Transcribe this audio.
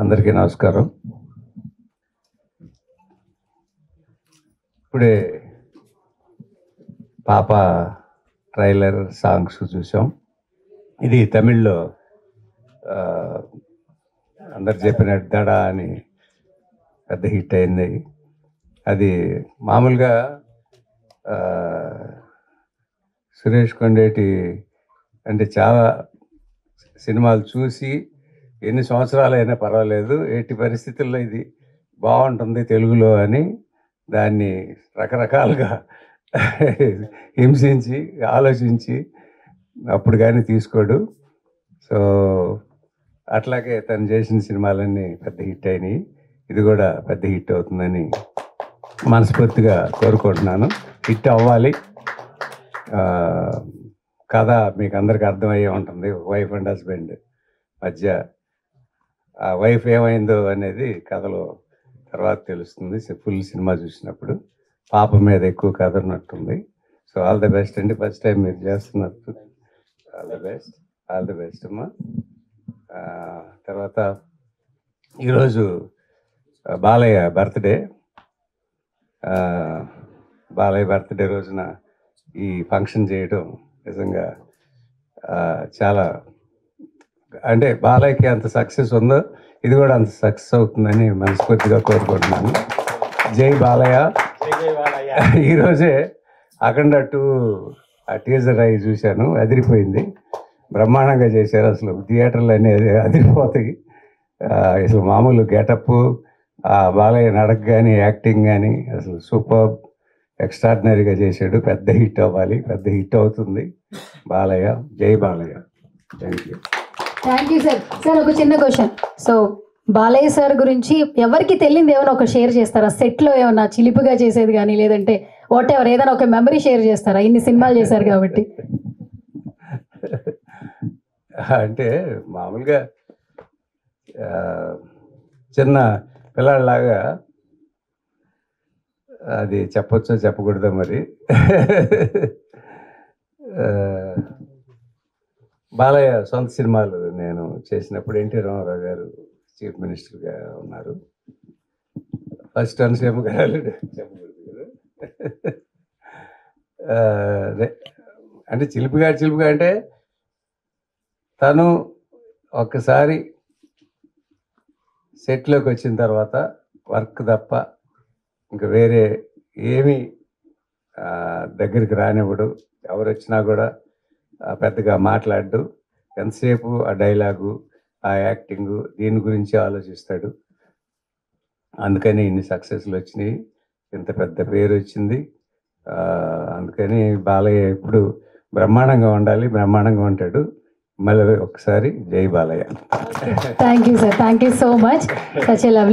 అందరికీ నమస్కారం. ఇప్పుడే పాప ట్రైలర్ సాంగ్స్ చూసాం. ఇది తమిళ్లో అందరు చెప్పినట్టు దడ అని పెద్ద హిట్ అయింది. అది మామూలుగా సురేష్ కొండేటి అంటే చాలా సినిమాలు చూసి ఎన్ని సంవత్సరాలైనా పర్వాలేదు, ఎట్టి పరిస్థితుల్లో ఇది బాగుంటుంది తెలుగులో అని దాన్ని రకరకాలుగా హింసించి ఆలోచించి అప్పుడు కానీ తీసుకోడు. సో అట్లాగే తను చేసిన సినిమాలన్నీ పెద్ద హిట్ అయినాయి. ఇది కూడా పెద్ద హిట్ అవుతుందని మనస్ఫూర్తిగా కోరుకుంటున్నాను. హిట్ అవ్వాలి. కథ మీకు అందరికీ అర్థమయ్యే ఉంటుంది. వైఫ్ అండ్ హస్బెండ్ మధ్య ఆ వైఫ్ ఏమైందో అనేది కథలో తర్వాత తెలుస్తుంది. ఫుల్ సినిమా చూసినప్పుడు పాప మీద ఎక్కువ కథ ఉన్నట్టుంది. సో ఆల్ ది బెస్ట్ అండి. ఫస్ట్ టైం మీరు చేస్తున్నట్టు ఆల్ ది బెస్ట్ అమ్మా. తర్వాత ఈరోజు బాలయ్య బర్త్డే. బాలయ్య బర్త్డే రోజున ఈ ఫంక్షన్ చేయడం నిజంగా చాలా, అంటే బాలయ్యకి అంత సక్సెస్ ఉందో ఇది కూడా అంత సక్సెస్ అవుతుందని మనస్ఫూర్తిగా కోరుకుంటున్నాను. జై బాలయ్య. ఈరోజే అఖండ 2 ఆ టీజర్ అయి చూశాను, అదిరిపోయింది. బ్రహ్మాండంగా చేశారు. అసలు థియేటర్లు అనేది అదిరిపోతాయి. అసలు మామూలు గెటప్, బాలయ్య నడక కానీ యాక్టింగ్ కానీ అసలు సూపర్ ఎక్స్ట్రాడినరీగా చేశాడు. పెద్ద హిట్ అవ్వాలి, పెద్ద హిట్ అవుతుంది బాలయ్య. జై Balayya. Thank you sir. Sir ఒక చిన్న క్వశ్చన్. సో బాలయ్య సార్ గురించి ఎవరికి తెలియదు ఏమైనా ఒక షేర్ చేస్తారా? సెట్లో ఏమన్నా చిలిపిగా చేసేది కానీ, లేదంటే వాట్ ఎవర్ ఏదైనా ఒక మెమరీ షేర్ చేస్తారా? ఇన్ని సినిమాలు చేశారు కాబట్టి. అంటే మామూలుగా చిన్న పిల్లలాగా అది చెప్పొచ్చో చెప్పకూడదో మరి. బాలయ్య సొంత సినిమాలు నేను చేసినప్పుడు ఎన్టీ రామారావు గారు చీఫ్ మినిస్టర్గా ఉన్నారు. ఫస్ట్ అనసూయమ్మ గారు చెప్పకూడదు కదా. అంటే చిలిపిగా అంటే తను ఒక్కసారి సెట్లోకి వచ్చిన తర్వాత వర్క్ తప్ప ఇంకా వేరే ఏమీ దగ్గరికి రానివ్వడు. ఎవరు వచ్చినా కూడా పెద్దగా మాట్లాడు. ఎంతసేపు ఆ డైలాగు, ఆ యాక్టింగు, దీని గురించి ఆలోచిస్తాడు. అందుకని ఇన్ని సక్సెస్లు వచ్చినాయి, ఇంత పెద్ద పేరు వచ్చింది. అందుకని బాలయ్య ఎప్పుడు బ్రహ్మాండంగా ఉండాలి, బ్రహ్మాండంగా ఉంటాడు. మళ్ళీ ఒకసారి జై Balayya. Thank you sir. Thank you so much. Such a lovely